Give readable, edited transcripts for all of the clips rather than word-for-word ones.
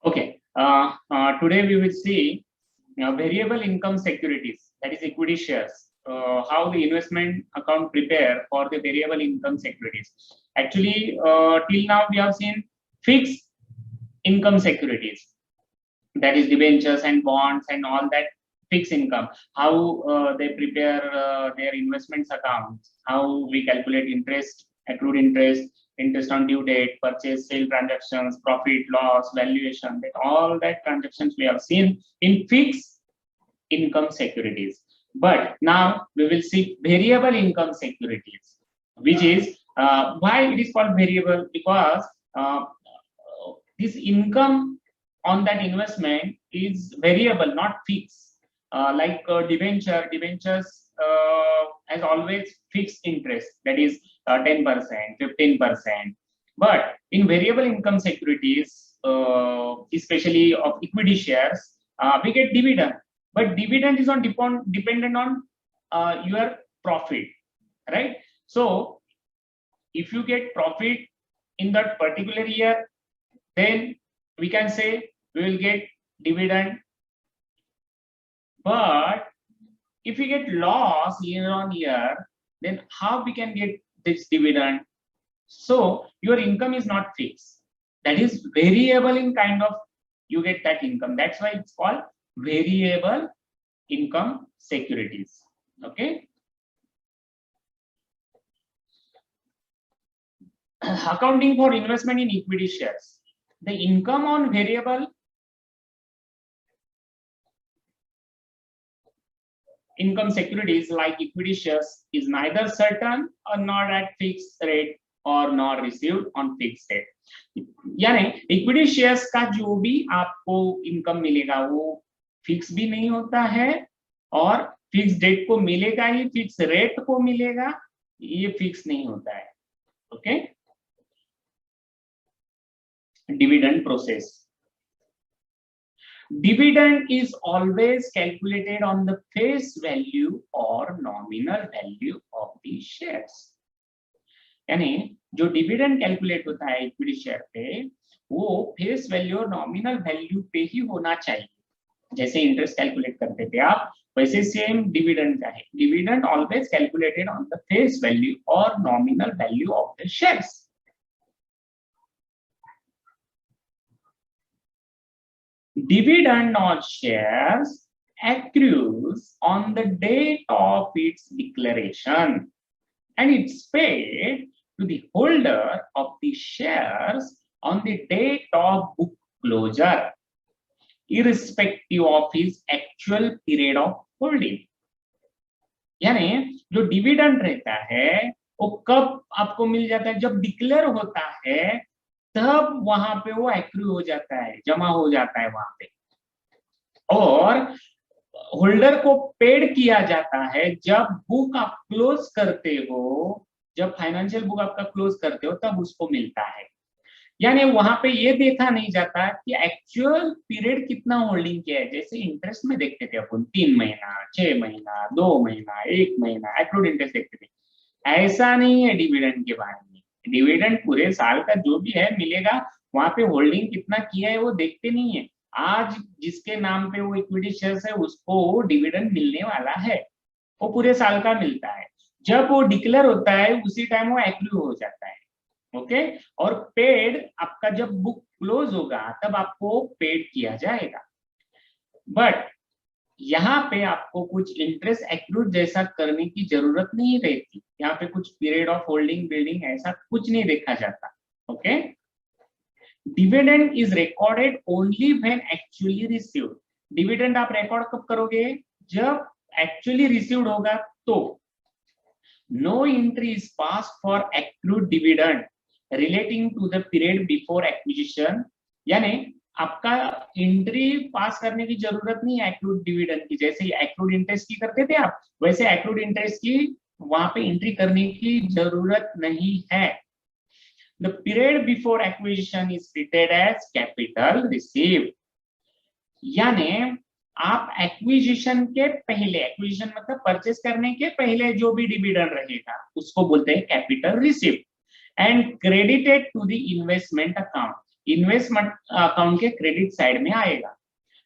Okay. Today we will see variable income securities, that is equity shares. How the investment account prepare for the variable income securities. Actually, till now we have seen fixed income securities, that is debentures and bonds and all that fixed income. How they prepare their investments accounts. How we calculate interest, accrued interest, interest on due date, purchase, sale transactions, profit, loss, valuation, that all that transactions we have seen in fixed income securities. But now we will see variable income securities, which is why it is called variable, because this income on that investment is variable, not fixed. Debentures as always fixed interest, that is 10%, 15%. But in variable income securities, especially of equity shares, we get dividend. But dividend is on dependent on your profit, right? So if you get profit in that particular year, then we can say we will get dividend. But if we get loss year on year, then how we can get this dividend? So your income is not fixed. That is variable in kind of, you get that income. That's why it's called variable income securities. Okay. Accounting for investment in equity shares. The income on variable income securities like equity shares is neither certain or not at fixed rate or not received on fixed rate. यानी equity shares का जो भी आपको income मिलेगा वो fix भी नहीं होता है और फिक्स डेट को मिलेगा ही, फिक्स रेट को मिलेगा, ये फिक्स नहीं होता है. Okay. Dividend process. Dividend is always calculated on the face value or nominal value of the shares. यानी जो डिविडेंड कैलकुलेट होता है इक्विटी शेयर पे, वो फेस वैल्यू और नॉमिनल वैल्यू पे ही होना चाहिए. जैसे इंटरेस्ट कैलकुलेट करते थे आप, वैसे सेम डिविडेंड का है. Dividend always calculated on the face value और nominal value of the shares. Dividend on shares accrues on the date of its declaration and it's paid to the holder of the shares on the date of book closure, irrespective of his actual period of holding. यानी जो dividend रहता है वो कब आपको मिल जाता है? जब डिक्लेयर होता है तब वहां पे वो एक्रू हो जाता है, जमा हो जाता है वहां पे, और होल्डर को पेड किया जाता है जब बुक आप क्लोज करते हो, जब फाइनेंशियल बुक आपका क्लोज करते हो तब उसको मिलता है. यानी वहां पे ये देखा नहीं जाता कि एक्चुअल पीरियड कितना होल्डिंग किया है. जैसे इंटरेस्ट में देखते थे अपन 3 महीना, 6 महीना, 2 महीना, 1 महीना एक्रूड इंटरेस्ट देखते थे. ऐसा नहीं है डिविडेंड के बारे में. डिविडेंड पूरे साल का जो भी है मिलेगा, वहां पे होल्डिंग कितना किया है वो देखते नहीं है. आज जिसके नाम पे वो इक्विटी शेयर्स है उसको डिविडेंड मिलने वाला है, वो पूरे साल का मिलता है. जब वो डिक्लेयर होता है उसी टाइम वो एक्रू हो जाता है. ओके. और पेड आपका जब बुक क्लोज होगा तब आपको पेड किया जाएगा. बट यहाँ पे आपको कुछ इंटरेस्ट एक्रूड जैसा करने की जरूरत नहीं रहती. यहाँ पे कुछ पीरियड ऑफ होल्डिंग बिल्डिंग ऐसा कुछ नहीं देखा जाता. Okay. Dividend is recorded only when actually received. Dividend आप रिकॉर्ड कब करोगे? जब एक्चुअली रिसीव्ड होगा तो. No entry is pass for accrued dividend relating to the period before acquisition. यानी आपका एंट्री पास करने की जरूरत नहीं है एक्रूड डिविडेंड की. जैसे एक्रूड इंटरेस्ट की करते थे आप, वैसे एक्रूड इंटरेस्ट की वहां पे एंट्री करने की जरूरत नहीं है. The period before acquisition is treated as capital received. यानी आप एक्विजिशन के पहले, एक्विजिशन मतलब परचेस करने के पहले जो भी डिविडेंड रहेगा उसको बोलते हैं capital received and credited to the investment account. Investment account के क्रेडिट साइड में आएगा।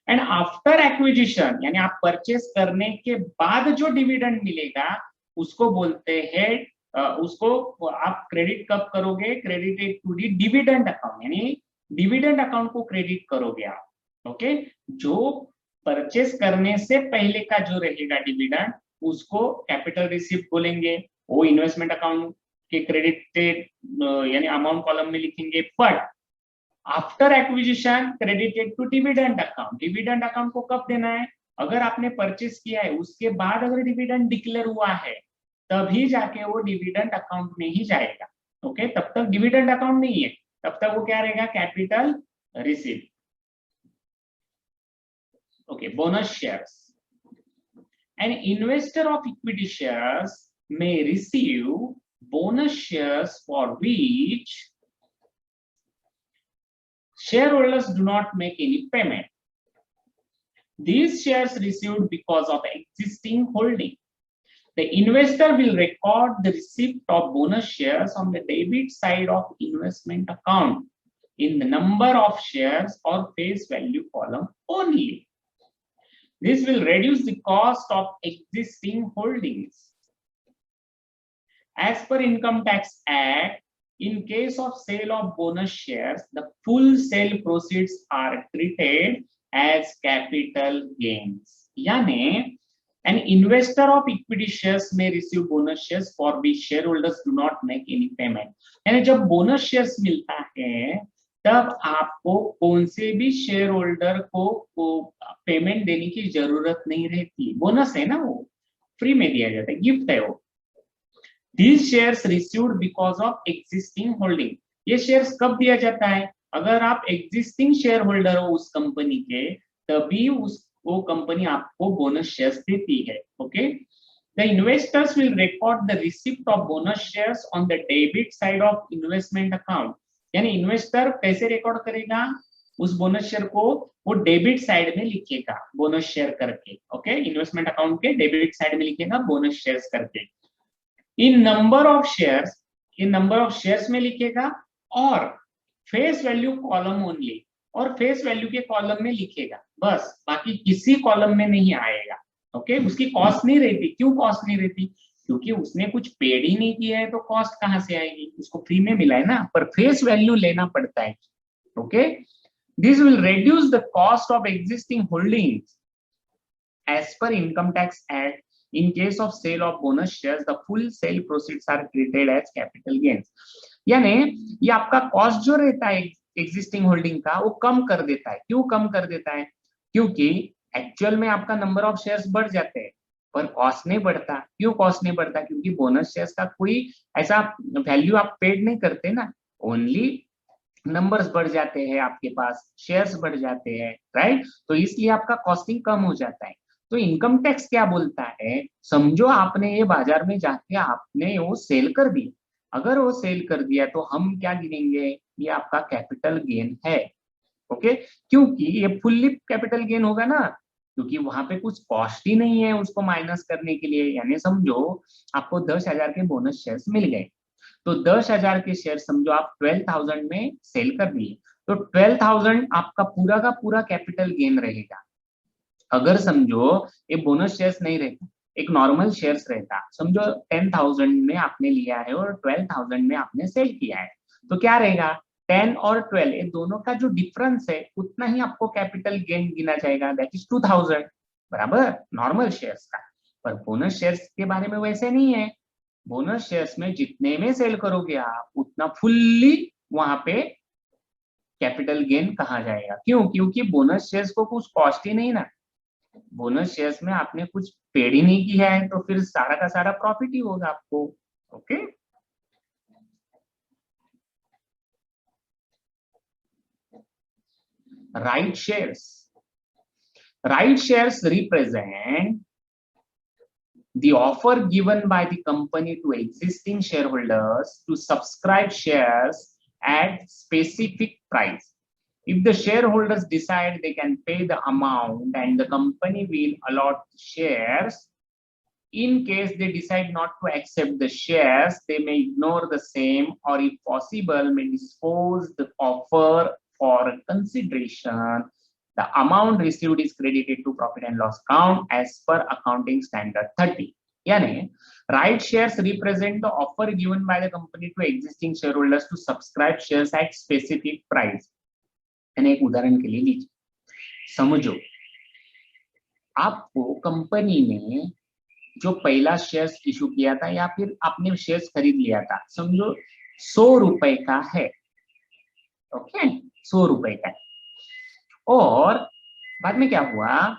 एंड आफ्टर एक्विजिशन यानी आप परचेस करने के बाद जो डिविडेंड मिलेगा उसको बोलते हैं उसको आप क्रेडिट कब करोगे, credited to the dividend account, यानी डिविडेंड अकाउंट को क्रेडिट करोगे आप। ओके, जो परचेस करने से पहले का जो रहेगा डिविडेंड उसको कैपिटल रिसिप्ट बोलेंगे, वो इन्वेस्टमेंट अकाउंट के क्रेडिटेड यानी अमाउंट कॉलम में लिखेंगे। But after acquisition credited to dividend account, dividend account को कब देना है, अगर आपने परचेस किया है उसके बाद अगर डिविडेंड डिक्लेयर हुआ है तभी जाके वो डिविडेंड अकाउंट में ही जाएगा। ओके, तब तक डिविडेंड अकाउंट नहीं है, तब तक वो क्या रहेगा, capital receipt. Okay, bonus shares, an investor of equity shares may receive bonus shares for which shareholders do not make any payment. These shares received because of existing holding. The investor will record the receipt of bonus shares on the debit side of investment account in the number of shares or face value column only. This will reduce the cost of existing holdings. As per Income Tax Act, in case of sale of bonus shares, the full sale proceeds are treated as capital gains. यानी an investor of equity shares may receive bonus shares for which shareholders do not make any payment. यानी जब bonus shares मिलता है तब आपको कौन से भी शेयर होल्डर को पेमेंट देने की जरूरत नहीं रहती, बोनस है ना, वो फ्री में दिया जाता है, गिफ्ट है वो। These shares received because of existing holding. ये शेयर्स कब दिया जाता है, अगर आप एग्जिस्टिंग शेयर होल्डर हो उस कंपनी के तभी वो कंपनी आपको बोनस शेयर्स देती है। Okay, the investors will record the receipt of bonus shares on the debit side of investment account. यानी इन्वेस्टर कैसे रिकॉर्ड करेगा उस बोनस शेयर को, वो डेबिट साइड में लिखेगा बोनस शेयर करके। ओके, इन्वेस्टमेंट अकाउंट के डेबिट साइड में लिखेगा बोनस शेयर्स करके। In number of shares, in number of shares में लिखेगा और फेस वैल्यू कॉलम ओनली, और फेस वैल्यू के कॉलम में लिखेगा बस, बाकी किसी कॉलम में नहीं आएगा। ओके, उसकी कॉस्ट नहीं रहती। क्यों कॉस्ट नहीं रहती, क्योंकि उसने कुछ पेड ही नहीं किया है तो कॉस्ट कहां से आएगी, उसको फ्री में मिला है ना, पर फेस वैल्यू लेना पड़ता है। Okay, this will reduce the cost of existing holdings as per income tax act. In case of sale of bonus shares, the full sale proceeds are treated as capital gains. यानी ये आपका cost जो रहता है existing holding का वो कम कर देता है। क्यों कम कर देता है, क्योंकि एक्चुअल में आपका नंबर ऑफ शेयर्स बढ़ जाते हैं पर कॉस्ट नहीं बढ़ता। क्यों कॉस्ट नहीं बढ़ता, क्योंकि बोनस शेयर्स का कोई ऐसा वैल्यू आप पेड नहीं करते ना, ओनली नंबर्स बढ़ जाते हैं, आपके पास शेयर्स बढ़ जाते हैं, राइट। तो इसलिए आपका कॉस्टिंग कम हो जाता है। तो इनकम टैक्स क्या बोलता है, समझो आपने ये बाजार में जाके आपने वो सेल कर दी, अगर वो सेल कर दिया तो हम क्या गिनेंगे, ये आपका कैपिटल गेन है। ओके, क्योंकि ये फुल्ली कैपिटल गेन होगा ना, क्योंकि वहां पे कुछ कॉस्ट ही नहीं है उसको माइनस करने के लिए। यानी समझो आपको 10,000 के बोनस शेयर्स मिल गए, तो 10,000 के शेयर समझो आप 12,000 में सेल कर दिए, तो 12,000 आपका पूरा का पूरा कैपिटल गेन रहेगा। अगर समझो ये बोनस शेयर्स नहीं रहता, एक नॉर्मल शेयर्स रहता, समझो 10,000 में आपने लिया है और 12,000 में आपने सेल किया है, तो क्या रहेगा 10 और 12 ये दोनों का जो डिफरेंस है उतना ही आपको कैपिटल गेन गिना जाएगा, दैट इज 2,000 बराबर नॉर्मल शेयर्स का। पर बोनस शेयर्स के बारे में वैसे नहीं है, बोनस शेयर्स में जितने में सेल करोगे आप उतना फुल्ली वहां पे कैपिटल गेन कहा जाएगा। क्यों, क्योंकि बोनस शेयर्स को कुछ कॉस्ट ही नहीं ना, बोनस शेयर्स में आपने कुछ पेड ही नहीं किया है तो फिर सारा का सारा प्रॉफिट ही होगा आपको। Okay, right shares, right shares represent the offer given by the company to existing shareholders to subscribe shares at specific price. If the shareholders decide they can pay the amount and the company will allot shares, in case they decide not to accept the shares, they may ignore the same or if possible may dispose the offer consideration, the amount received is credited to profit and loss account as per accounting standard 30. यानी right shares represent the offer given by the company to existing shareholders to subscribe shares at specific price. यानी एक उदाहरण के लिए लीजिए, समझो आपको company ने जो पहला शेयर्स इशू किया था या फिर आपने शेयर्स खरीद लिया था, समझो 100 रुपए का है, ओके 100 रुपए का है, और बाद में क्या हुआ,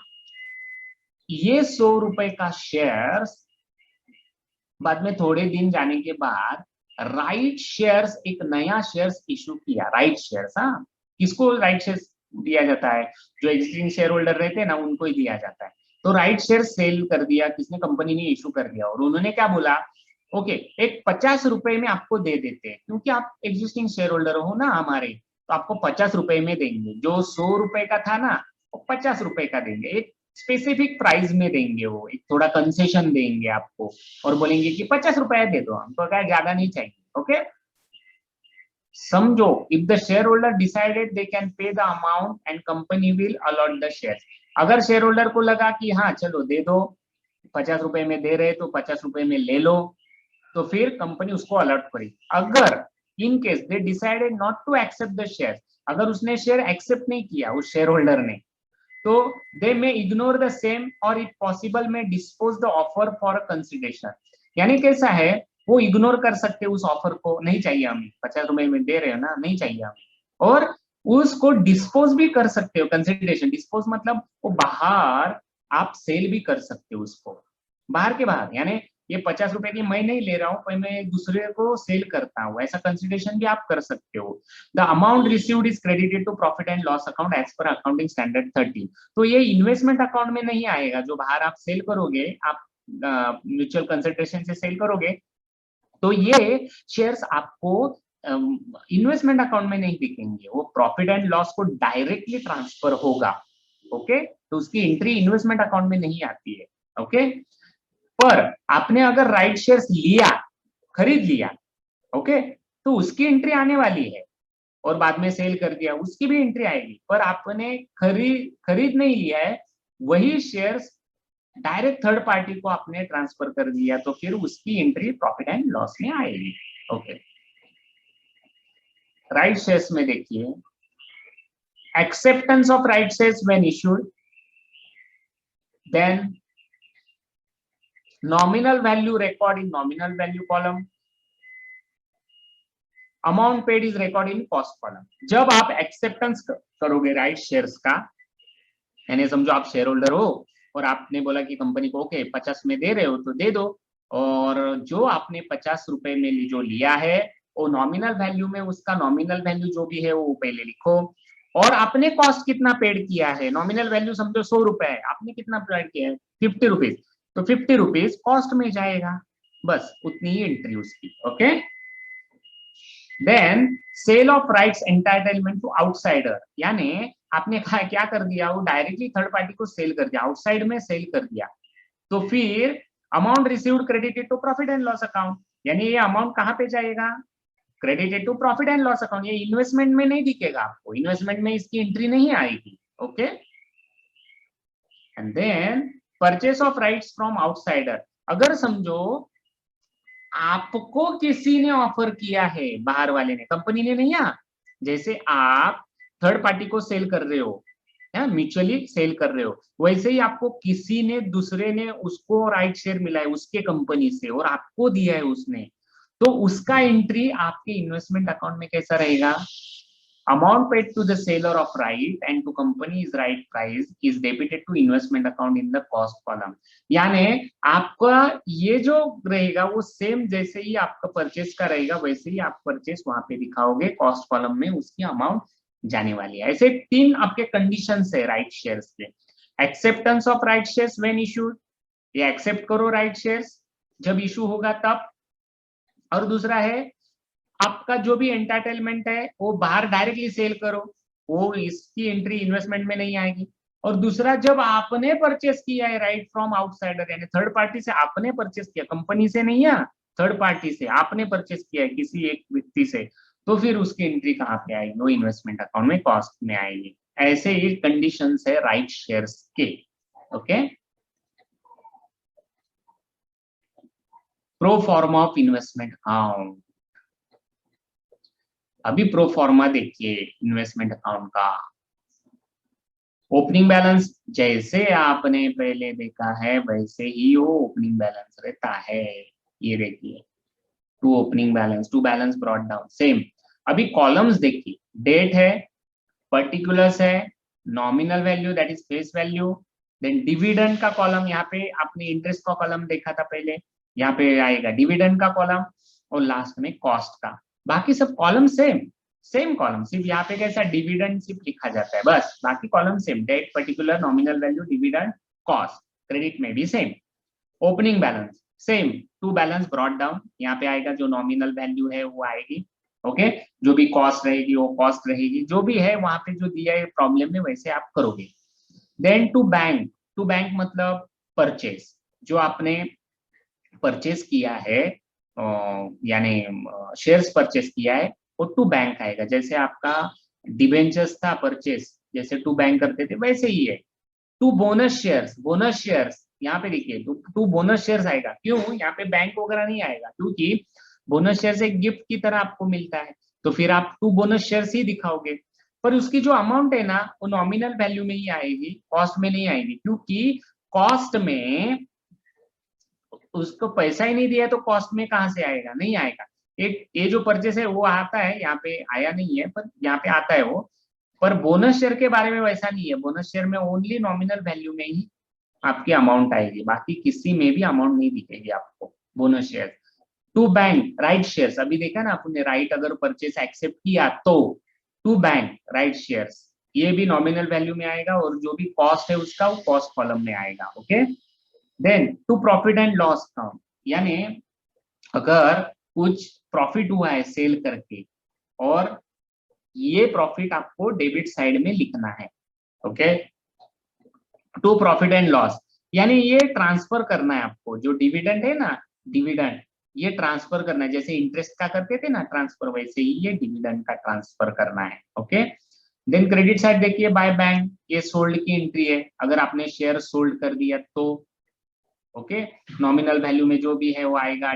ये 100 रुपए का शेयर्स बाद में थोड़े दिन जाने के बाद राइट शेयर्स, एक नया शेयर्स इशू किया, राइट शेयर्स। हाँ, किसको राइट शेयर्स दिया जाता है? जो एग्जिस्टिंग शेयर होल्डर रहते हैं ना, उनको ही दिया जाता है। तो राइट शेयर सेल कर दिया किसने? कंपनी ने इशू कर दिया, और उन्होंने क्या बोला, ओके एक 50 रुपए में आपको दे देते हैं, क्योंकि आप एग्जिस्टिंग शेयर होल्डर हो ना हमारे, तो आपको 50 रुपए में देंगे, जो 100 रुपए का था ना वो 50 रुपए का देंगे, एक स्पेसिफिक प्राइस में देंगे, वो एक थोड़ा कंसेशन देंगे आपको, और बोलेंगे कि 50 रुपए दे दो, हमको क्या ज्यादा नहीं चाहिए। ओके समझो, if the share holder decided they can pay the amount and company will allot the share. अगर शेयर होल्डर को लगा कि हाँ चलो दे दो, 50 रुपए में दे रहे तो 50 रुपए में ले लो, तो फिर कंपनी उसको अलॉट करेगी। अगर in case they decided not to accept the share, अगर उसने शेयर एक्सेप्ट नहीं किया उस शेयर होल्डर ने, तो दे मे इग्नोर द सेम और इफ पॉसिबल में dispose the offer for consideration. यानी कैसा है, वो इग्नोर कर सकते उस ऑफर को, नहीं चाहिए हमें, 50 रुपए में दे रहे हो ना, नहीं चाहिए हमें, और उसको डिस्पोज भी कर सकते हो। कंसिडरेशन, डिस्पोज मतलब वो बाहर आप सेल भी कर सकते हो उसको, बाहर के बाहर, यानी ये 50 रुपए की मैं नहीं ले रहा हूँ, पर मैं दूसरे को सेल करता हूँ, ऐसा कंसिडरेशन भी आप कर सकते हो। The amount received is credited to profit and loss account as per accounting standard 30। तो ये इन्वेस्टमेंट अकाउंट में नहीं आएगा, जो बाहर आप सेल करोगे, आप म्यूचुअल कंसिडरेशन से सेल करोगे, तो ये शेयर्स आपको इन्वेस्टमेंट अकाउंट में नहीं दिखेंगे, वो प्रॉफिट एंड लॉस को डायरेक्टली ट्रांसफर होगा। ओके तो उसकी एंट्री इन्वेस्टमेंट अकाउंट में नहीं आती है। ओके पर आपने अगर राइट शेयर्स लिया, खरीद लिया, ओके तो उसकी एंट्री आने वाली है, और बाद में सेल कर दिया उसकी भी एंट्री आएगी। पर आपने खरीद नहीं लिया है, वही शेयर्स डायरेक्ट थर्ड पार्टी को आपने ट्रांसफर कर दिया, तो फिर उसकी एंट्री प्रॉफिट एंड लॉस में आएगी। ओके राइट शेयर्स में देखिए, acceptance of right shares when issued, then nominal value record in nominal value column, amount paid is recorded in cost column। जब आप एक्सेप्टेंस करोगे राइट शेयर्स का, यानी समझो आप शेयर होल्डर हो और आपने बोला कि कंपनी को ओके 50 में दे रहे हो तो दे दो, और जो आपने 50 रुपए में जो लिया है वो नॉमिनल वैल्यू में, उसका नॉमिनल वैल्यू जो भी है वो पहले लिखो, और आपने कॉस्ट कितना पेड किया है, नॉमिनल वैल्यू समझो 100 रुपए है, आपने कितना पेड किया है 50 रुपीज, तो 50 रुपीज कॉस्ट में जाएगा, बस उतनी ही एंट्री उसकी। Okay then sale of rights entitlement to outsider, यानी आपने क्या कर दिया, वो डायरेक्टली थर्ड पार्टी को सेल कर दिया, आउटसाइड में सेल कर दिया, तो फिर amount received credited to profit and loss account, यानी ये अमाउंट कहां पे जाएगा, credited to profit and loss account. ये इन्वेस्टमेंट में नहीं दिखेगा आपको, इन्वेस्टमेंट में इसकी एंट्री नहीं आएगी। Okay and then purchase of rights from outsider, अगर समझो आपको किसी ने ऑफर किया है, बाहर वाले ने, कंपनी ने नहीं, जैसे आप थर्ड पार्टी को सेल कर रहे हो, म्यूचुअली सेल कर रहे हो, वैसे ही आपको किसी ने, दूसरे ने उसको राइट शेयर मिला है उसके कंपनी से और आपको दिया है उसने, तो उसका एंट्री आपके इन्वेस्टमेंट अकाउंट में कैसा रहेगा, amount paid to the seller of right and to company's right price is debited to investment account in the cost column। यानी आपका ये जो रहेगा वो सेम जैसे ही आपका परचेस का रहेगा, वैसे ही आप परचेस वहां पे दिखाओगे कॉस्ट कॉलम में, उसकी अमाउंट जाने वाली है। ऐसे 3 आपके कंडीशंस है राइट शेयर्स के, acceptance of right shares when issued, ये एक्सेप्ट करो राइट शेयर्स जब इशू होगा तब, और दूसरा है आपका जो भी एंटाइटलमेंट है वो बाहर डायरेक्टली सेल करो, वो इसकी एंट्री इन्वेस्टमेंट में नहीं आएगी, और दूसरा जब आपने परचेस किया है राइट फ्रॉम आउटसाइडर, यानी थर्ड पार्टी से आपने परचेस किया, कंपनी से नहीं है, थर्ड पार्टी से आपने परचेस किया है किसी एक व्यक्ति से, तो फिर उसकी एंट्री कहाँ पे आएगी, वो इन्वेस्टमेंट अकाउंट में कॉस्ट में आएगी। ऐसे ही कंडीशंस है राइट शेयर्स के। ओके, प्रो फॉर्मा ऑफ इन्वेस्टमेंट अकाउंट। अभी प्रो फॉर्मा देखिए इन्वेस्टमेंट अकाउंट का। ओपनिंग बैलेंस जैसे आपने पहले देखा है वैसे ही वो ओपनिंग बैलेंस रहता है। ये देखिए to opening balance, to balance brought down, same. अभी कॉलम्स देखिए, डेट है, पर्टिकुलर्स है, nominal value that is face value, then dividend का कॉलम, यहाँ पे आपने इंटरेस्ट का कॉलम देखा था पहले, यहाँ पे आएगा डिविडेंड का कॉलम, और लास्ट में कॉस्ट का। बाकी सब कॉलम सेम, सेम कॉलम, सिर्फ यहाँ पे कैसा डिविडेंड सिर्फ लिखा जाता है बस, बाकी column same, date, particular, nominal value, dividend, cost. Credit में भी same. Opening balance same, to balance brought down, यहाँ पे आएगा जो नॉमिनल वैल्यू है वो आएगी। ओके, जो भी कॉस्ट रहेगी वो कॉस्ट रहेगी, जो भी है वहां पे जो दिया है प्रॉब्लम में वैसे आप करोगे। Then to bank, to bank मतलब परचेस, जो आपने परचेस किया है, यानी शेयर्स परचेस किया है, वो टू बैंक आएगा। जैसे आपका डिबेंचर्स था परचेस, जैसे टू बैंक करते थे वैसे ही है। To bonus shares, bonus shares यहाँ पे देखिए टू बोनस शेयर्स आएगा। क्यों, यहाँ पे बैंक वगैरह नहीं आएगा, क्योंकि बोनस शेयर्स एक गिफ्ट की तरह आपको मिलता है, तो फिर आप टू बोनस शेयर्स ही दिखाओगे। पर उसकी जो अमाउंट है ना वो नॉमिनल वैल्यू में ही आएगी, कॉस्ट में नहीं आएगी, क्योंकि कॉस्ट में उसको पैसा ही नहीं दिया तो कॉस्ट में कहाँ से आएगा, नहीं आएगा। एक ये जो परचेस है वो आता है, यहाँ पे आया नहीं है पर यहाँ पे आता है वो। पर बोनस शेयर के बारे में वैसा नहीं है, बोनस शेयर में ओनली नॉमिनल वैल्यू में ही आपकी अमाउंट आएगी, बाकी किसी में भी अमाउंट नहीं दिखेगी आपको bonus share. To bank right shares, अभी देखा ना आपने, राइट अगर परचेस एक्सेप्ट किया तो टू बैंक राइट शेयर्स, ये भी नॉमिनल वैल्यू में आएगा, और जो भी कॉस्ट है उसका वो कॉस्ट कॉलम में आएगा। Okay, then to profit and loss account, यानी अगर कुछ प्रॉफिट हुआ है सेल करके, और ये प्रॉफिट आपको डेबिट साइड में लिखना है। Okay, to profit and loss, यानी ये ट्रांसफर करना है आपको, जो डिविडेंड है ना, डिविडेंड ये ट्रांसफर करना है, जैसे इंटरेस्ट का करते थे ना ट्रांसफर, वैसे ही ये डिविडेंड का ट्रांसफर करना है। ओके, देन क्रेडिट साइड देखिए, बाय बैंक, ये सोल्ड की एंट्री है, अगर आपने शेयर सोल्ड कर दिया तो। ओके, नॉमिनल वैल्यू में जो भी है वो आएगा।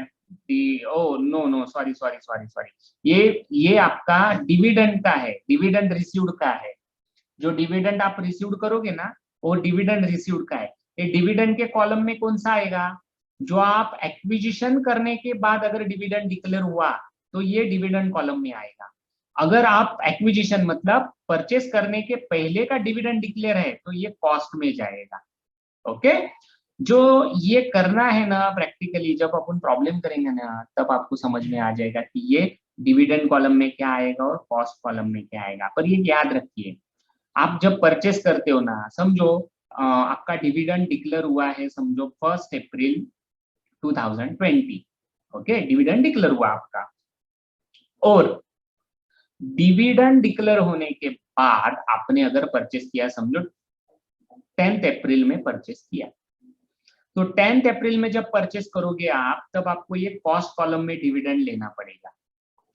Oh no no, sorry sorry sorry sorry, ये आपका डिविडेंड का है, डिविडेंड रिसीव्ड का है। जो डिविडेंड आप रिसीव्ड करोगे ना वो डिविडेंड रिसीव्ड का है। ये डिविडेंड के कॉलम में कौन सा आएगा, जो आप एक्विजिशन करने के बाद अगर डिविडेंड डिक्लेयर हुआ तो ये डिविडेंड कॉलम में आएगा। अगर आप एक्विजिशन मतलब परचेस करने के पहले का डिविडेंड डिक्लेयर है तो ये कॉस्ट में जाएगा। ओके, जो ये करना है ना प्रैक्टिकली, जब अपन प्रॉब्लम करेंगे ना तब आपको समझ में आ जाएगा कि ये डिविडेंड कॉलम में क्या आएगा और कॉस्ट कॉलम में क्या आएगा। पर ये याद रखिए, आप जब परचेस करते हो ना, समझो आपका डिविडेंड डिक्लेयर हुआ है, समझो 1 अप्रैल 2020। ओके, डिविडेंड डिक्लेयर हुआ आपका, और डिविडेंड डिक्लेयर होने के बाद आपने अगर परचेस किया, समझो 10 अप्रैल में परचेस किया, तो 10 अप्रैल में जब परचेस करोगे आप, तब आपको ये कॉस्ट कॉलम में डिविडेंड लेना पड़ेगा,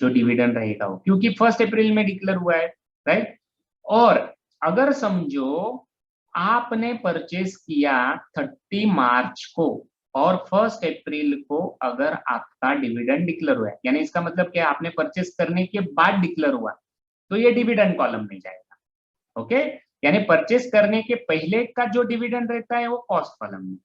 जो डिविडेंड रहेगा वो, क्योंकि 1 अप्रैल में डिक्लेयर हुआ है, राइट। और अगर समझो आपने परचेस किया 30 मार्च को, और 1 अप्रैल को अगर आपका डिविडेंड डिक्लेयर हुआ है, यानी इसका मतलब क्या, आपने परचेस करने के बाद डिक्लेयर हुआ, तो ये डिविडेंड कॉलम में जाएगा। ओके, यानी परचेस करने के पहले का जो डिविडेंड रहता है वो कॉस्ट कॉलम में,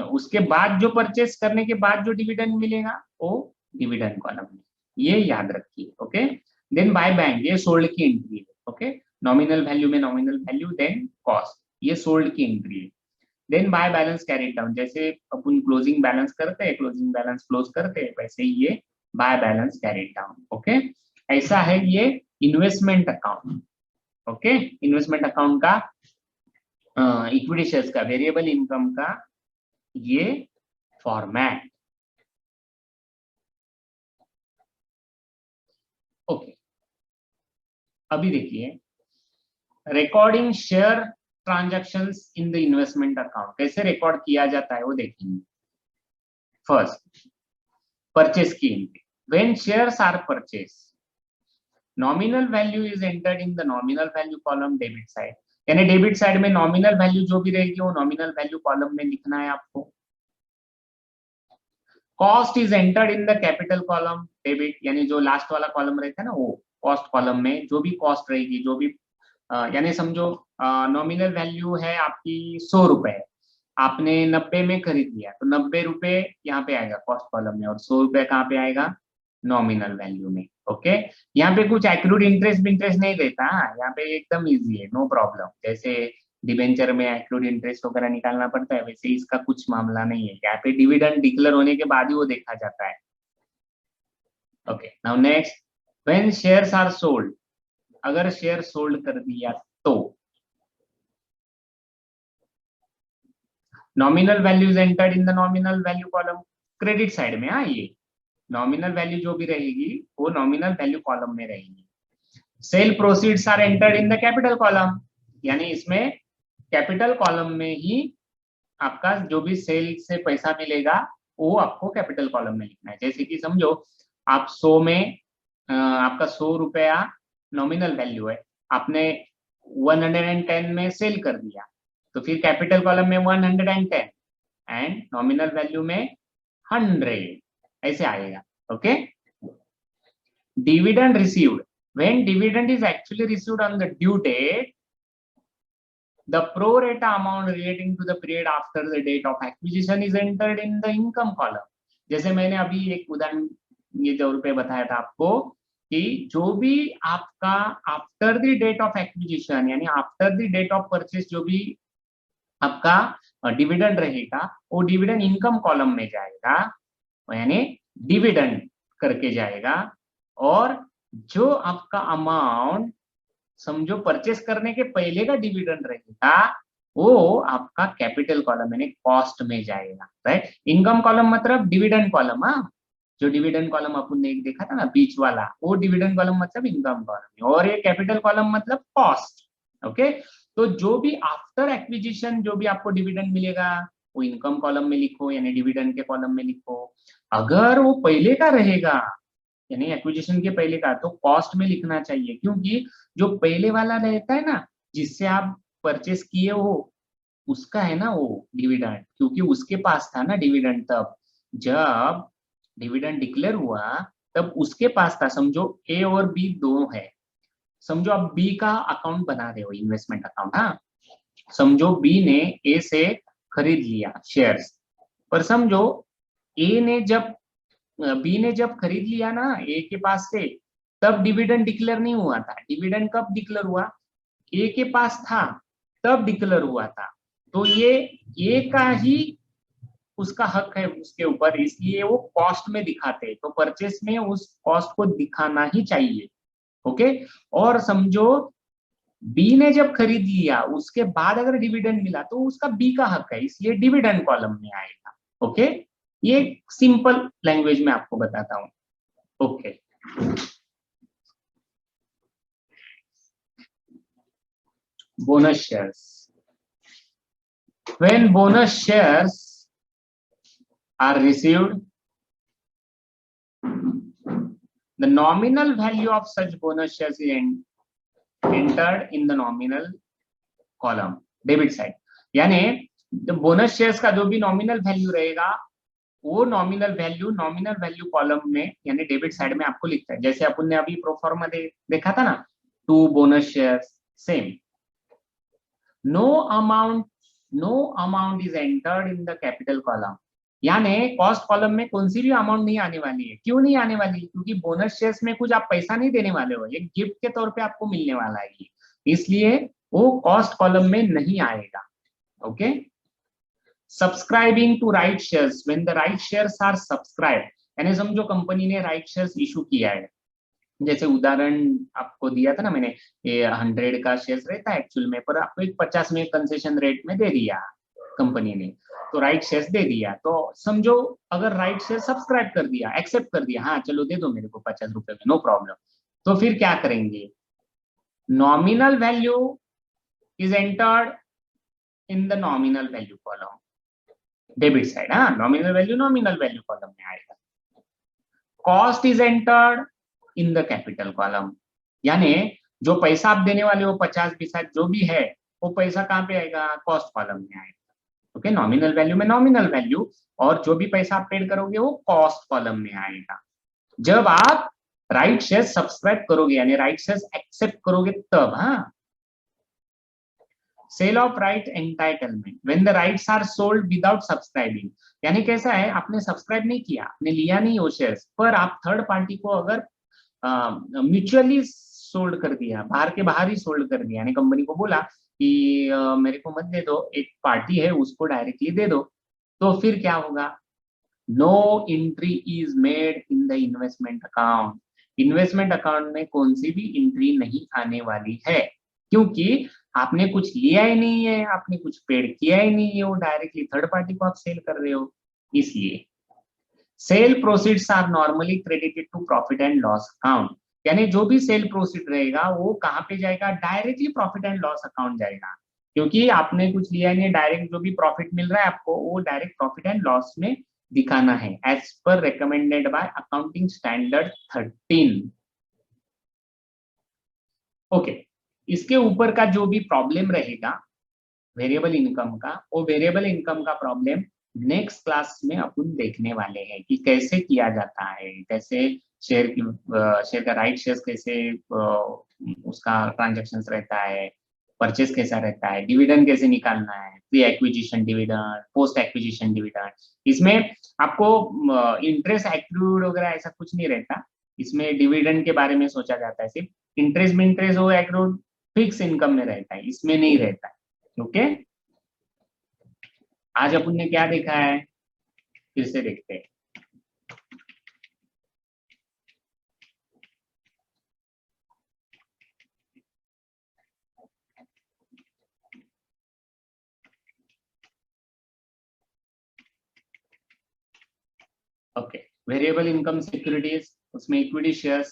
उसके बाद जो परचेस करने के बाद जो डिविडेंड मिलेगा वो डिविडेंड कॉलम में, ये याद रखिए। ओके, देन बाय बैंक, ये सोल्ड की एंट्री है। ओके, नॉमिनल वैल्यू में नॉमिनल वैल्यू, देन कॉस्ट, ये सोल्ड की एंट्री है। Then by balance carried down, जैसे अपन क्लोजिंग बैलेंस करते हैं, क्लोजिंग बैलेंस क्लोज करते हैं, वैसे ही ये by balance carried down. Okay, ऐसा है ये investment account. Okay, investment account का इक्विटी शेयर्स का, वेरिएबल इनकम का ये फॉर्मेट। ओके, अभी देखिए recording share transactions in the investment account, कैसे रिकॉर्ड किया जाता है वो देखेंगे। फर्स्ट, परचेस की entry, when shares are purchase, nominal value is entered in the nominal value column debit side, यानी डेबिट साइड में नॉमिनल वैल्यू जो भी रहेगी वो नॉमिनल वैल्यू कॉलम में लिखना है आपको। Cost is entered in the capital column debit, यानी जो लास्ट वाला कॉलम रहता है ना वो कॉस्ट कॉलम में जो भी कॉस्ट रहेगी, जो भी यानी समझो नॉमिनल वैल्यू है आपकी 100 रुपए, आपने 90 में खरीद लिया तो 90 रुपए यहाँ पे आएगा कॉस्ट कॉलम में, और 100 रुपए कहाँ पे आएगा नॉमिनल वैल्यू में। ओके, यहाँ पे कुछ एक्रूड इंटरेस्ट इंटरेस्ट नहीं देता, यहाँ पे एकदम इजी है, नो प्रॉब्लम। जैसे डिबेंचर में एक्रूड इंटरेस्ट वगैरह निकालना पड़ता है, वैसे इसका कुछ मामला नहीं है, यहाँ पे डिविडेंड डिक्लेयर होने के बाद ही वो देखा जाता है। Okay, now next, when shares are sold, अगर शेयर सोल्ड कर दिया तो nominal value is entered in the nominal value column, credit side में। हाँ, ये नॉमिनल वैल्यू जो भी रहेगी वो नॉमिनल वैल्यू कॉलम में रहेगी। Sale proceeds are entered in the capital column, यानी इसमें कैपिटल कॉलम में ही आपका जो भी सेल से पैसा मिलेगा वो आपको कैपिटल कॉलम में लिखना है। जैसे कि समझो आप 100 में आपका 100 रुपया नॉमिनल वैल्यू है, आपने 110 में सेल कर दिया, तो फिर कैपिटल कॉलम में 110 एंड नॉमिनल वैल्यू में 100 ऐसे आएगा। Okay, dividend received, when dividend is actually received on the due date, the pro rata amount relating to the period after the date of acquisition is entered in the income column। जैसे मैंने अभी एक उदाहरण ये 2 रुपए बताया था आपको कि जो भी आपका after the date of acquisition यानी after the date of purchase जो भी आपका डिविडेंड रहेगा वो डिविडेंड इनकम कॉलम में जाएगा, यानी डिविडेंड करके जाएगा, और जो आपका अमाउंट समझो परचेस करने के पहले का डिविडेंड रहेगा वो आपका कैपिटल कॉलम यानी कॉस्ट में जाएगा, राइट। इनकम कॉलम मतलब डिविडेंड कॉलम, हाँ, जो डिविडेंड कॉलम अपन ने एक देखा था ना बीच वाला, वो डिविडेंड कॉलम मतलब इनकम कॉलम, और ये कैपिटल कॉलम मतलब कॉस्ट। ओके, तो जो भी आफ्टर एक्विजिशन जो भी आपको डिविडेंड मिलेगा वो इनकम कॉलम में लिखो, यानी डिविडेंड के कॉलम में लिखो। अगर वो पहले का रहेगा यानी एक्विजिशन के पहले का तो कॉस्ट में लिखना चाहिए, क्योंकि जो पहले वाला रहता है ना जिससे आप परचेस किए हो उसका है ना वो डिविडेंड, क्योंकि उसके पास था ना डिविडेंड, तब जब डिविडेंड डिक्लेयर हुआ तब उसके पास था। समझो ए और बी दो है, समझो आप बी का अकाउंट बना रहे हो इन्वेस्टमेंट अकाउंट, हाँ, समझो बी ने ए से खरीद लिया शेयर्स, पर समझो ए ने जब बी ने जब खरीद लिया ना ए के पास से तब डिविडेंड डिक्लेयर नहीं हुआ था। डिविडेंड कब डिक्लेयर हुआ, ए के पास था तब डिक्लेयर हुआ था, तो ये ए का ही उसका हक है उसके ऊपर, इसलिए वो कॉस्ट में दिखाते हैं, तो परचेस में उस कॉस्ट को दिखाना ही चाहिए। ओके, और समझो बी ने जब खरीद लिया उसके बाद अगर डिविडेंड मिला तो उसका बी का हक है, इसलिए डिविडेंड कॉलम में आएगा। ओके, ये सिंपल लैंग्वेज में आपको बताता हूं। Okay, bonus shares, when bonus shares are received, the nominal value of such bonus shares is entered in the nominal column debit side, यानी बोनस शेयर्स का जो भी नॉमिनल वैल्यू रहेगा वो नॉमिनल वैल्यू कॉलम में यानी डेबिट साइड में आपको लिखता है। जैसे अपन ने अभी प्रोफॉर्मा देखा था ना, 2 bonus shares, same. No amount is entered in the capital column, यानी कॉस्ट कॉलम में कौन सी भी अमाउंट नहीं आने वाली है। क्यों नहीं आने वाली, क्योंकि बोनस शेयर्स में कुछ आप पैसा नहीं देने वाले हो, एक गिफ्ट के तौर पे आपको मिलने वाला है ये, इसलिए वो कॉस्ट कॉलम में नहीं आएगा। Okay, subscribing to right shares, when the right shares are subscribe, यानी समझो कंपनी ने राइट शेयर्स इशू किया है, जैसे उदाहरण आपको दिया था ना मैंने, ये 100 का शेयर्स रहता है एक्चुअल में, पर आपको एक 50 में कंसेशन रेट में दे दिया कंपनी ने, तो राइट शेयर्स दे दिया, तो समझो अगर राइट शेयर सब्सक्राइब कर दिया, एक्सेप्ट कर दिया, हाँ चलो दे दो मेरे को 50 रुपए में, नो प्रॉब्लम, तो फिर क्या करेंगे, nominal value is entered in the nominal value column debit side, हाँ, नॉमिनल वैल्यू कॉलम में आएगा। Cost is entered in the capital column, यानी जो पैसा आप देने वाले हो 50 पैसा जो भी है, वो पैसा कहाँ पे आएगा, कॉस्ट कॉलम में आएगा। ओके, नॉमिनल वैल्यू में नॉमिनल वैल्यू, और जो भी पैसा आप पेड करोगे वो कॉस्ट कॉलम में आएगा। जब आप राइट शेयर सब्सक्राइब करोगे यानी राइट शेयर एक्सेप्ट करोगे तब, हाँ। Sale of right entitlement when the rights are sold without subscribing, यानी कैसा है, आपने सब्सक्राइब नहीं किया, आपने लिया नहीं वो शेयर्स, पर आप थर्ड पार्टी को अगर म्यूचुअली सोल्ड कर दिया, बाहर के बाहर ही सोल्ड कर दिया, यानी कंपनी को बोला कि मेरे को मत दे दो, एक पार्टी है उसको डायरेक्टली दे दो, तो फिर क्या होगा, no entry is made in the investment account. Investment account में कौन सी भी एंट्री नहीं आने वाली है, क्योंकि आपने कुछ लिया ही नहीं है, आपने कुछ पेड किया ही नहीं है, वो डायरेक्टली थर्ड पार्टी को आप सेल कर रहे हो, इसलिए। Sale proceeds are normally credited to profit and loss account, यानी जो भी सेल प्रोसीड रहेगा वो कहाँ पे जाएगा, directly profit and loss account जाएगा, क्योंकि आपने कुछ लिया नहीं, डायरेक्ट जो भी प्रॉफिट मिल रहा है आपको वो डायरेक्ट प्रॉफिट एंड लॉस में दिखाना है, as per recommended by accounting standard 13। Okay, इसके ऊपर का जो भी प्रॉब्लम रहेगा वेरिएबल इनकम का, वो वेरिएबल इनकम का प्रॉब्लम नेक्स्ट क्लास में अपन देखने वाले हैं कि कैसे किया जाता है, कैसे शेयर की शेयर का राइट शेयर कैसे उसका ट्रांजेक्शन रहता है, परचेस कैसा रहता है, डिविडेंड कैसे निकालना है, pre acquisition dividend, post acquisition dividend. इसमें आपको इंटरेस्ट एक्रूड वगैरह ऐसा कुछ नहीं रहता, इसमें डिविडेंड के बारे में सोचा जाता है, सिर्फ इंटरेस्ट में इंटरेस्ट हो एक्रूड फिक्स इनकम में रहता है, इसमें नहीं रहता है। ओके, आज अपन ने क्या देखा है, फिर से देखते हैं। ओके, वेरिएबल इनकम सिक्योरिटीज, उसमें इक्विटी शेयर्स,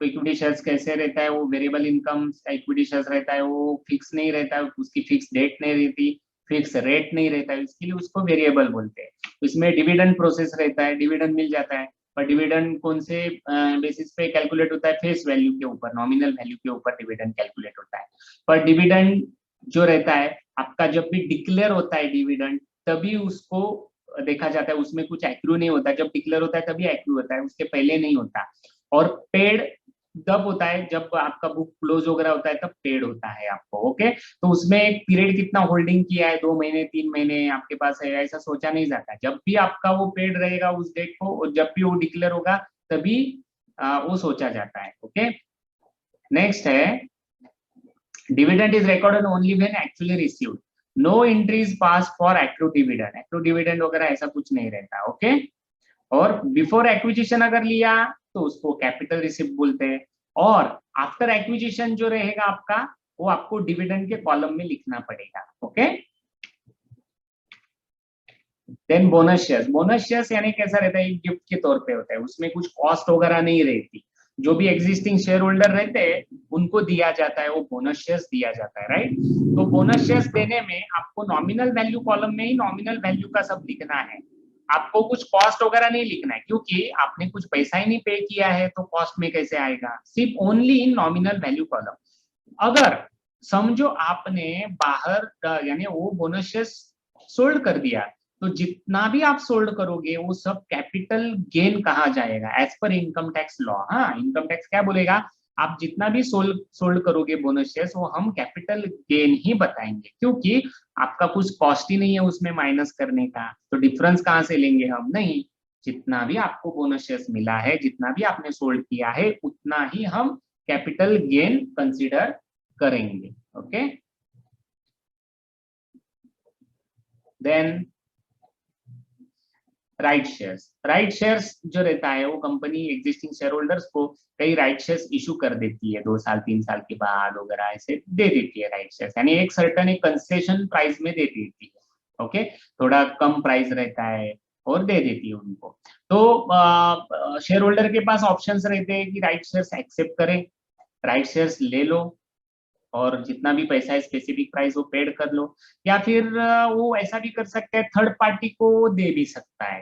तो इक्विटी शेयर्स कैसे रहता है, वो वेरिएबल इनकम इक्विटी शेयर्स रहता है, वो फिक्स नहीं रहता है, उसकी फिक्स डेट नहीं रहती, फिक्स रेट नहीं रहता है, इसके लिए उसको वेरिएबल बोलते हैं। इसमें डिविडेंड प्रोसेस रहता है, डिविडेंड मिल जाता है, पर डिविडेंड कौन से बेसिस पे कैलकुलेट होता है, फेस वैल्यू के ऊपर, नॉमिनल वैल्यू के ऊपर डिविडेंड कैलकुलेट होता है। पर डिविडेंड जो रहता है आपका, जब भी डिक्लेयर होता है डिविडेंड, तभी उसको देखा जाता है, उसमें कुछ एक्रू नहीं होता, जब डिक्लेयर होता है तभी एक्रू होता है, उसके पहले नहीं होता। और पेड तब होता है जब आपका बुक क्लोज वगैरह होता है, तब पेड होता है आपको। ओके, तो उसमें एक पीरियड कितना होल्डिंग किया है, 2 महीने 3 महीने आपके पास है, ऐसा सोचा नहीं जाता, जब भी आपका वो पेड रहेगा उस डेट को, और जब भी वो डिक्लेयर होगा तभी वो सोचा जाता है। ओके, नेक्स्ट है, dividend is recorded only when actually received, no entries pass for accrued dividend, accrued dividend वगैरह ऐसा कुछ नहीं रहता। ओके, और बिफोर एक्विजिशन अगर लिया तो उसको कैपिटल रिसिप्ट बोलते हैं, और आफ्टर एक्विजिशन जो रहेगा आपका, वो आपको डिविडेंड के कॉलम में लिखना पड़ेगा। Okay, then bonus shares, bonus shares यानी कैसा रहता है, गिफ्ट के तौर पे होता है, उसमें कुछ कॉस्ट वगैरह नहीं रहती, जो भी एग्जिस्टिंग शेयर होल्डर रहते हैं उनको दिया जाता है, वो बोनस शेयर्स दिया जाता है, राइट। तो बोनस शेयर्स देने में आपको नॉमिनल वैल्यू कॉलम में ही नॉमिनल वैल्यू का सब लिखना है, आपको कुछ कॉस्ट वगैरह नहीं लिखना है, क्योंकि आपने कुछ पैसा ही नहीं पे किया है, तो कॉस्ट में कैसे आएगा, सिर्फ only in nominal value column. अगर समझो आपने बाहर यानी वो बोनस शेयर्स सोल्ड कर दिया, तो जितना भी आप सोल्ड करोगे वो सब कैपिटल गेन कहा जाएगा, as per income tax law. हाँ, इनकम टैक्स क्या बोलेगा, आप जितना भी सोल्ड सोल्ड करोगे बोनस शेयर्स, वो हम कैपिटल गेन ही बताएंगे, क्योंकि आपका कुछ कॉस्ट ही नहीं है उसमें माइनस करने का, तो डिफरेंस कहाँ से लेंगे हम, नहीं, जितना भी आपको बोनस शेयर्स मिला है, जितना भी आपने सोल्ड किया है, उतना ही हम कैपिटल गेन कंसिडर करेंगे। ओके, देन राइट शेयर्स जो रहता है, वो कंपनी एग्जिस्टिंग शेयर होल्डर्स को कई राइट शेयर्स इशू कर देती है, 2 साल 3 साल के बाद वगैरह ऐसे दे देती है राइट शेयर्स, यानी एक सर्टन एक कंसेशन प्राइस में दे देती है। ओके, थोड़ा कम प्राइस रहता है और दे देती है उनको। तो शेयर होल्डर के पास ऑप्शंस रहते हैं कि राइट शेयर्स एक्सेप्ट करें, राइट शेयर्स ले लो, और जितना भी पैसा है स्पेसिफिक प्राइस वो पेड कर लो, या फिर वो ऐसा भी कर सकता है, थर्ड पार्टी को दे भी सकता है,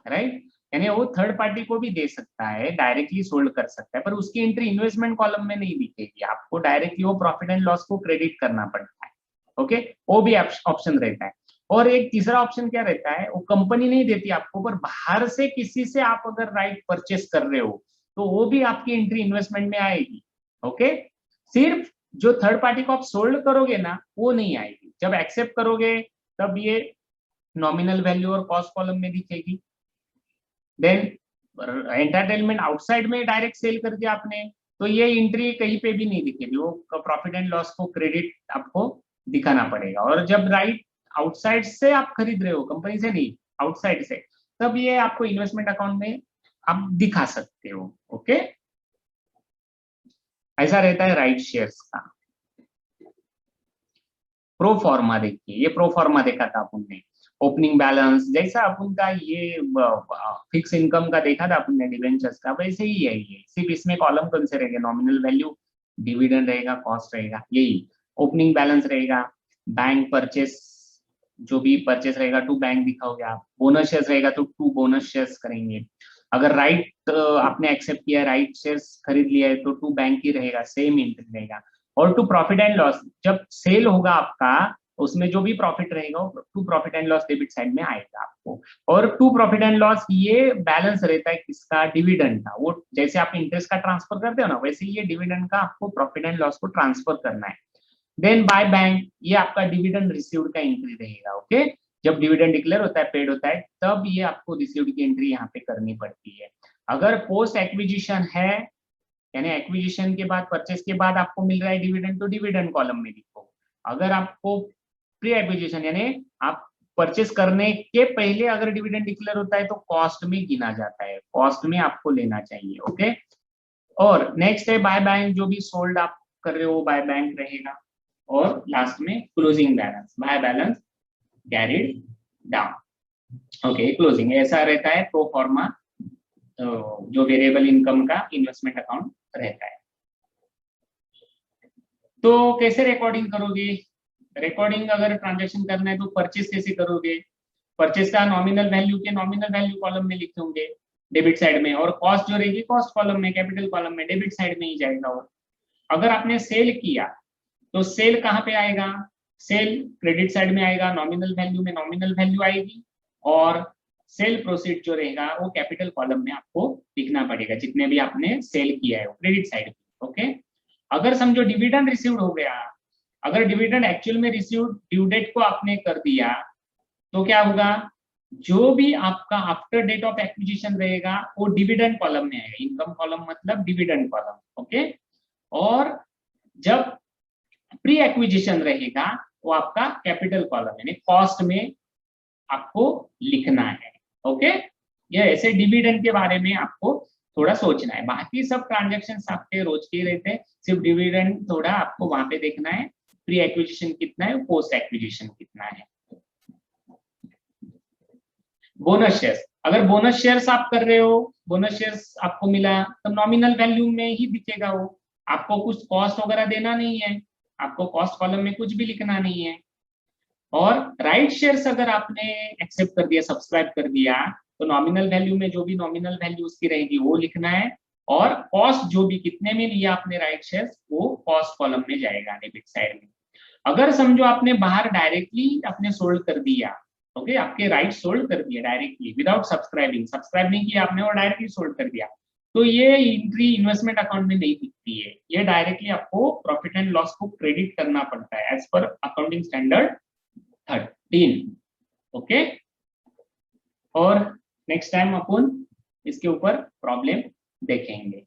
राइट। यानी वो थर्ड पार्टी को भी दे सकता है, डायरेक्टली सोल्ड कर सकता है, पर उसकी एंट्री इन्वेस्टमेंट कॉलम में नहीं दिखेगी, आपको डायरेक्टली वो प्रॉफिट एंड लॉस को क्रेडिट करना पड़ता है। ओके, वो भी ऑप्शन रहता है। और एक तीसरा ऑप्शन क्या रहता है, वो कंपनी नहीं देती आपको, पर बाहर से किसी से आप अगर राइट परचेस कर रहे हो तो वो भी आपकी एंट्री इन्वेस्टमेंट में आएगी। ओके, सिर्फ जो थर्ड पार्टी को आप सोल्ड करोगे ना वो नहीं आएगी, जब एक्सेप्ट करोगे तब ये नॉमिनल वैल्यू और कॉस्ट कॉलम में दिखेगी। देन एंटरटेनमेंट आउटसाइड में डायरेक्ट सेल कर दिया आपने तो ये एंट्री कहीं पे भी नहीं दिखेगी, वो प्रॉफिट एंड लॉस को क्रेडिट आपको दिखाना पड़ेगा। और जब राइट आउटसाइड से आप खरीद रहे हो, कंपनी से नहीं, आउटसाइड से, तब ये आपको इन्वेस्टमेंट अकाउंट में आप दिखा सकते हो। ओके, ऐसा रहता है राइट शेयर्स का। प्रो फॉर्मा देखिए, ये प्रो फॉर्मा देखा था अपन ने, ओपनिंग बैलेंस जैसा अपन का ये फिक्स इनकम का देखा था अपन ने डिबेंचर्स का, वैसे ही है ये, सिर्फ इसमें कॉलम कौन से रहेगा, नॉमिनल वैल्यू, डिविडेंड रहेगा, कॉस्ट रहेगा, यही ओपनिंग बैलेंस रहेगा, बैंक परचेस, जो भी परचेस रहेगा टू बैंक दिखाओगे आप, बोनस शेयर्स रहेगा तो टू बोनस शेयर्स करेंगे, अगर राइट आपने एक्सेप्ट किया, राइट शेयर्स खरीद लिया है तो टू बैंक ही रहेगा, सेम एंट्री रहेगा। और टू प्रॉफिट एंड लॉस, जब सेल होगा आपका उसमें जो भी प्रॉफिट रहेगा वो to profit and loss debit side में आएगा आपको। और टू प्रॉफिट एंड लॉस ये बैलेंस रहता है किसका, डिविडेंड का, वो जैसे आप इंटरेस्ट का ट्रांसफर करते हो ना, वैसे ये डिविडेंड का आपको प्रॉफिट एंड लॉस को ट्रांसफर करना है। देन बाय बैंक, ये आपका डिविडेंड रिसीव्ड का एंट्री रहेगा। ओके, जब डिविडेंड डिक्लेयर होता है, पेड होता है, तब ये आपको रिसीव्ड की एंट्री यहाँ पे करनी पड़ती है। अगर पोस्ट एक्विजिशन है, यानी एक्विजिशन के बाद, परचेस के बाद आपको मिल रहा है डिविडेंड, तो डिविडेंड कॉलम में लिखो। अगर आपको प्री एक्विजिशन यानी आप परचेस करने के पहले अगर डिविडेंड डिक्लेयर होता है तो कॉस्ट में गिना जाता है, कॉस्ट में आपको लेना चाहिए। ओके, और नेक्स्ट है बाय बैंक, जो भी सोल्ड आप कर रहे हो बाय बैंक रहेगा। और लास्ट में closing balance, bye balance carried down. Okay, closing ऐसा रहता है प्रो फॉर्मा, जो वेरिएबल इनकम का इन्वेस्टमेंट अकाउंट रहता है। तो कैसे रिकॉर्डिंग करोगे, रिकॉर्डिंग अगर ट्रांजैक्शन करना है तो परचेस कैसे करोगे, परचेस का नॉमिनल वैल्यू के नॉमिनल वैल्यू कॉलम में लिखे होंगे डेबिट साइड में, और कॉस्ट जो रहेगी कॉस्ट कॉलम में, कैपिटल कॉलम में, डेबिट साइड में ही जाएगा वो। अगर आपने सेल किया तो सेल कहाँ पे आएगा, सेल क्रेडिट साइड में आएगा, नॉमिनल वैल्यू में नॉमिनल वैल्यू आएगी, और सेल प्रोसीड जो रहेगा वो कैपिटल कॉलम में आपको लिखना पड़ेगा, जितने भी आपने सेल किया है वो क्रेडिट साइड पे। ओके, अगर समझो डिविडेंड रिसीव्ड हो गया, अगर डिविडेंड एक्चुअल में रिसीव्ड ड्यू डेट को आपने कर दिया तो क्या होगा, जो भी आपका आफ्टर डेट ऑफ एक्विजिशन रहेगा वो डिविडेंड कॉलम में आएगा, इनकम कॉलम मतलब डिविडेंड कॉलम। ओके, और जब प्री एक्विजिशन रहेगा वो आपका कैपिटल कॉलम यानी कॉस्ट में आपको लिखना है। ओके, ये ऐसे डिविडेंड के बारे में आपको थोड़ा सोचना है, बाकी सब ट्रांजैक्शन आपके रोज के रहते हैं, सिर्फ डिविडेंड थोड़ा आपको वहां पे देखना है, प्री एक्विजिशन कितना है, पोस्ट एक्विजिशन कितना है। बोनस शेयर्स, अगर बोनस शेयर्स आप कर रहे हो, बोनस शेयर्स आपको मिला तो नॉमिनल वैल्यू में ही दिखेगा वो, आपको कुछ कॉस्ट वगैरह देना नहीं है, आपको कॉस्ट कॉलम में कुछ भी लिखना नहीं है। और राइट शेयर्स अगर आपने एक्सेप्ट कर दिया, सब्सक्राइब कर दिया, तो नॉमिनल वैल्यू में जो भी नॉमिनल वैल्यू उसकी रहेगी वो लिखना है, और कॉस्ट जो भी कितने में लिया आपने राइट शेयर्स वो कॉस्ट कॉलम में जाएगा डेबिट साइड में। अगर समझो आपने बाहर डायरेक्टली आपने सोल्ड कर दिया, ओके, आपके राइट सोल्ड कर दिया डायरेक्टली विदाउट सब्सक्राइबिंग, सब्सक्राइब नहीं किया आपने और डायरेक्टली सोल्ड कर दिया, तो ये एंट्री इन्वेस्टमेंट अकाउंट में नहीं दिखती है, ये डायरेक्टली आपको प्रॉफिट एंड लॉस को क्रेडिट करना पड़ता है as per accounting standard 13। Okay, और नेक्स्ट टाइम अपन इसके ऊपर प्रॉब्लम देखेंगे।